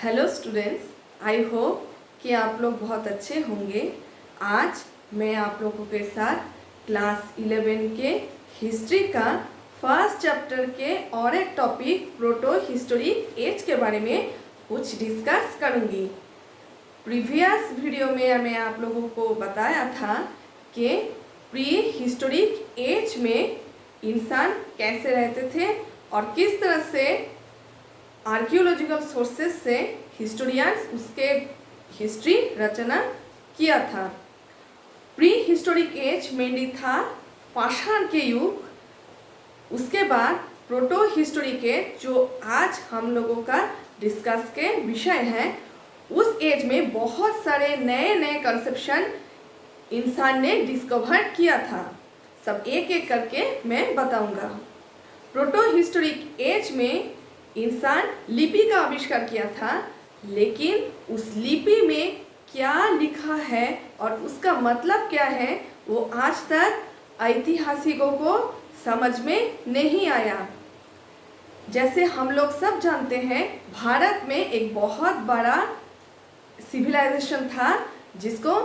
Hello students, I hope कि आप लोग बहुत अच्छे होंगे। आज मैं आप लोगों के साथ क्लास 11 के हिस्ट्री का फर्स्ट चैप्टर के और एक टॉपिक प्रोटो हिस्टोरिक एज के बारे में कुछ डिस्कस करूंगी। प्रीवियस वीडियो में मैं आप लोगों को बताया था कि प्री हिस्टोरिक एज में इंसान कैसे रहते थे और किस तरह से आर्कियोलॉजिकल सोर्सेस से हिस्टोरियंस उसके हिस्ट्री रचना किया था। प्री हिस्टोरिक एज मेनली था पाषाण के युग। उसके बाद प्रोटो हिस्टोरिक एज जो आज हम लोगों का डिस्कस के विषय है, उस एज में बहुत सारे नए नए कंसेप्शन इंसान ने डिस्कवर किया था। सब एक एक करके मैं बताऊंगा। प्रोटो हिस्टोरिक एज में इंसान लिपि का आविष्कार किया था, लेकिन उस लिपि में क्या लिखा है और उसका मतलब क्या है वो आज तक ऐतिहासिकों को समझ में नहीं आया। जैसे हम लोग सब जानते हैं, भारत में एक बहुत बड़ा सिविलाइजेशन था जिसको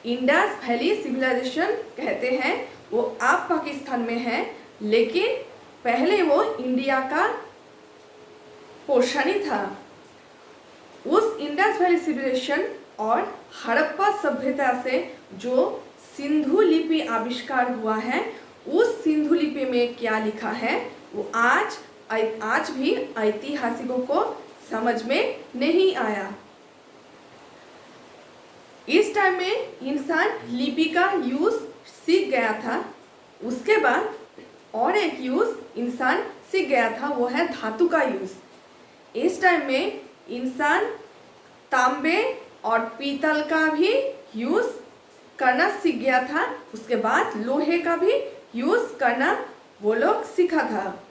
इंडस वैली सिविलाइजेशन कहते हैं। वो अब पाकिस्तान में है, लेकिन पहले वो इंडिया का पोर्शन ही था। उस इंडस वैली सिविलाइजेशन और हड़प्पा सभ्यता से जो सिंधु लिपि आविष्कार हुआ है, उस सिंधु लिपि में क्या लिखा है वो आज भी ऐतिहासिकों को समझ में नहीं आया। इस टाइम में इंसान लिपि का यूज सीख गया था। उसके बाद और एक यूज इंसान सीख गया था, वो है धातु का यूज। इस टाइम में इंसान तांबे और पीतल का भी यूज करना सीख गया था। उसके बाद लोहे का भी यूज करना वो लोग सीखा था।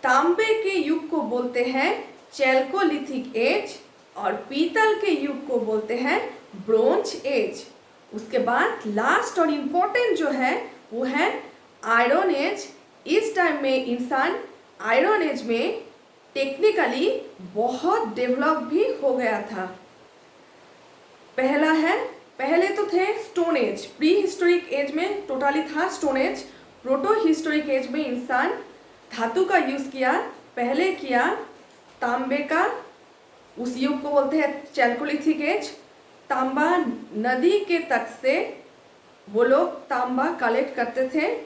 तांबे के युग को बोलते हैं चैल्कोलिथिक एज और पीतल के युग को बोलते हैं ब्रोंज एज। उसके बाद लास्ट और इम्पोर्टेंट जो है वो है आयरन एज। इस टाइम में इंसान आयरन एज में टेक्निकली बहुत डेवलप भी हो गया था। पहले तो थे stone age. Pre historic age में टोटली था stone age. Proto historic age में इंसान धातु का यूज किया। पहले किया तांबे का, उस युग को बोलते हैं चैल्कोलिथिक एज। तांबा नदी के तट से वो लोग तांबा कलेक्ट करते थे।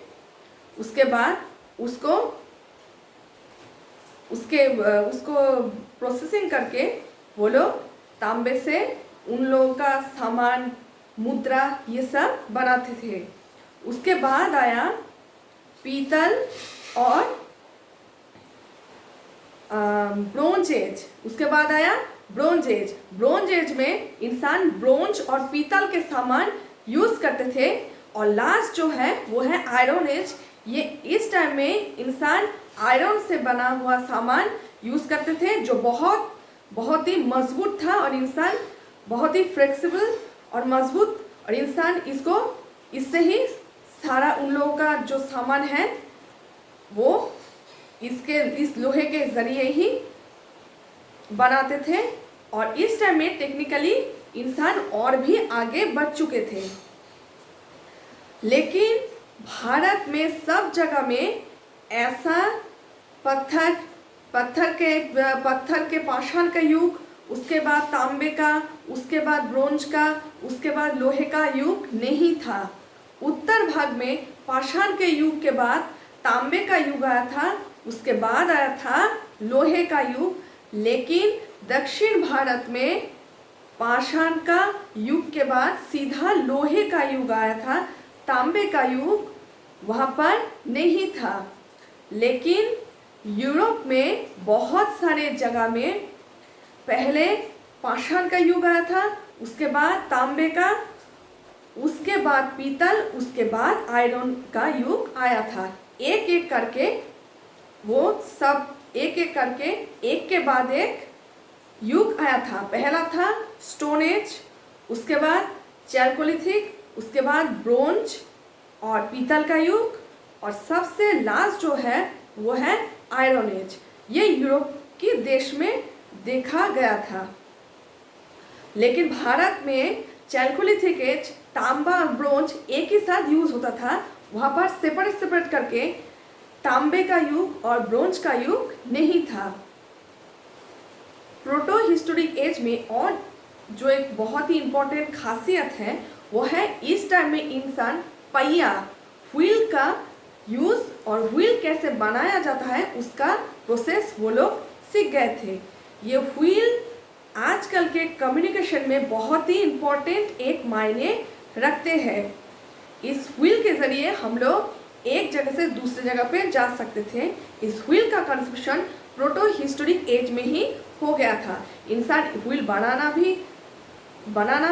उसके बाद उसको प्रोसेसिंग करके वो लोग तांबे से उन लोगों का सामान, मुद्रा, ये सब बनाते थे। उसके बाद आया पीतल और ब्रोंज एज। उसके बाद आया ब्रोंज एज। ब्रोंज एज में इंसान ब्रोंज और पीतल के सामान यूज करते थे। और लास्ट जो है वो है आयरन एज। ये इस टाइम में इंसान आयरन से बना हुआ सामान यूज करते थे, जो बहुत ही मजबूत था और इंसान बहुत ही फ्लेक्सिबल और मजबूत, और इंसान इससे ही सारा उन लोगों का जो सामान है वो इस लोहे के जरिए ही बनाते थे। और इस टाइम में टेक्निकली इंसान और भी आगे बढ़ चुके थे। लेकिन भारत में सब जगह में ऐसा पत्थर के पाषाण का युग, उसके बाद तांबे का, उसके बाद ब्रोंज का, उसके बाद लोहे का युग नहीं था। उत्तर भाग में पाषाण के युग के बाद तांबे का युग आया था। उसके बाद आया था लोहे का युग। लेकिन दक्षिण भारत में पाषाण का युग के बाद सीधा लोहे का युग आया था। तांबे का युग वहाँ पर नहीं था। लेकिन यूरोप में बहुत सारे जगह में पहले पाषाण का युग आया था, उसके बाद तांबे का, उसके बाद पीतल, उसके बाद आयरन का युग आया था। एक एक करके वो सब एक के बाद एक युग आया था। पहला था स्टोन एज, उसके बाद चैल्कोलिथिक, उसके बाद ब्रोंज और पीतल का युग, और सबसे लास्ट जो है वो है आयरन एज। ये यूरोप के देश में देखा गया था। लेकिन भारत में चैल्कोलिथिक एज, तांबा और ब्रोंज एक ही साथ यूज होता था। वहाँ पर सेपरेट करके तांबे का युग और ब्रोंज का युग नहीं था। प्रोटो हिस्टोरिक एज में और जो एक बहुत ही इम्पोर्टेंट खासियत है वो है इस टाइम में इंसान पहिया, व्हील का यूज और व्हील कैसे बनाया जाता है उसका प्रोसेस वो लोग सीख गए थे। ये व्हील आजकल के कम्युनिकेशन में बहुत ही इम्पोर्टेंट एक मायने रखते हैं। इस व्हील के ज़रिए हम लोग एक जगह से दूसरी जगह पे जा सकते थे। इस व्हील का कंसेप्शन प्रोटो हिस्टोरिक एज में ही हो गया था। इंसान व्हील बनाना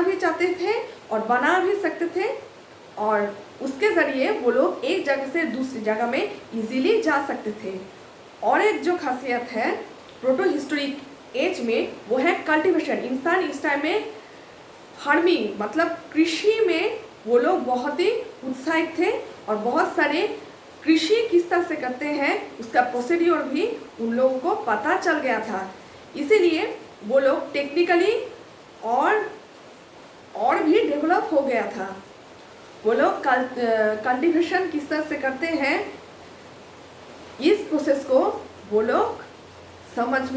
भी चाहते थे और बना भी सकते थे, और उसके ज़रिए वो लोग एक जगह से दूसरी जगह में इजीली जा सकते थे। और एक जो खासियत है प्रोटो हिस्टोरिक एज में वो है कल्टीवेशन। इंसान इस टाइम में फार्मिंग मतलब कृषि में वो लोग बहुत ही उत्साहित थे और बहुत सारे कृषि किस तरह से करते हैं उसका प्रोसीड्यूर भी उन लोगों को पता चल गया था। इसीलिए वो लोग टेक्निकली और भी डेवलप हो गया था। वो लोग कल्टीवेशन किस तरह से करते हैं इस प्रोसेस को वो लोग समझ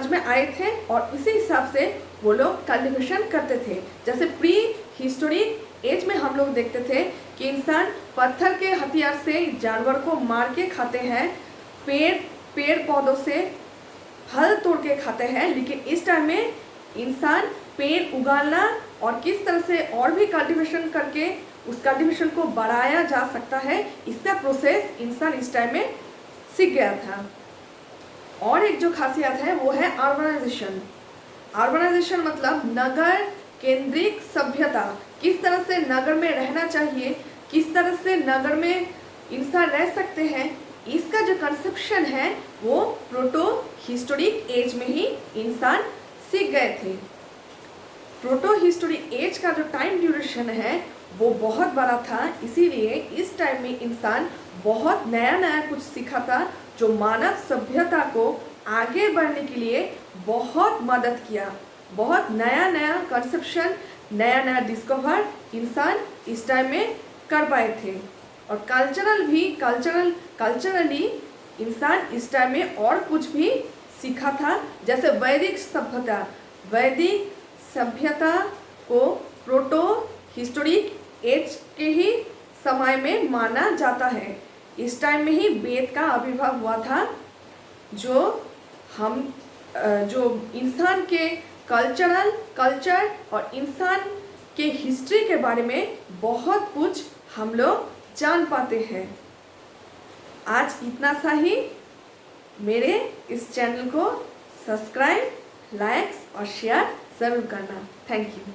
में आए थे और इसी हिसाब से वो लोग कल्टीवेशन करते थे। जैसे प्री हिस्टोरिक एज में हम लोग देखते थे कि इंसान पत्थर के हथियार से जानवर को मार के खाते हैं, पेड़ पौधों से फल तोड़ के खाते हैं। लेकिन इस टाइम में इंसान पेड़ उगाना और किस तरह से और भी कल्टीवेशन करके उस कल्टीवेशन को बढ़ाया जा सकता है इसका प्रोसेस इंसान इस टाइम में सीख गया था। और एक जो खासियत है वो है अर्बनाइजेशन। अर्बनाइजेशन मतलब नगर केंद्रित सभ्यता। किस तरह से नगर में रहना चाहिए, किस तरह से नगर में इंसान रह सकते हैं, इसका जो कंसेप्शन है वो प्रोटो हिस्टोरिक एज में ही इंसान सीख गए थे। प्रोटो हिस्टोरिक एज का जो टाइम ड्यूरेशन है वो बहुत बड़ा था, इसीलिए इस टाइम में इंसान बहुत नया कुछ सीखा था जो मानव सभ्यता को आगे बढ़ने के लिए बहुत मदद किया। बहुत नया कंसेप्शन, नया डिस्कवर इंसान इस टाइम में कर पाए थे। और कल्चरली इंसान इस टाइम में और कुछ भी सीखा था। जैसे वैदिक सभ्यता को प्रोटो हिस्टोरिक एज के ही समय में माना जाता है। इस टाइम में ही वेद का आविर्भाव हुआ था जो इंसान के कल्चर और इंसान के हिस्ट्री के बारे में बहुत कुछ हम लोग जान पाते हैं। आज इतना सा ही। मेरे इस चैनल को सब्सक्राइब, लाइक्स और शेयर ज़रूर करना। Thank you.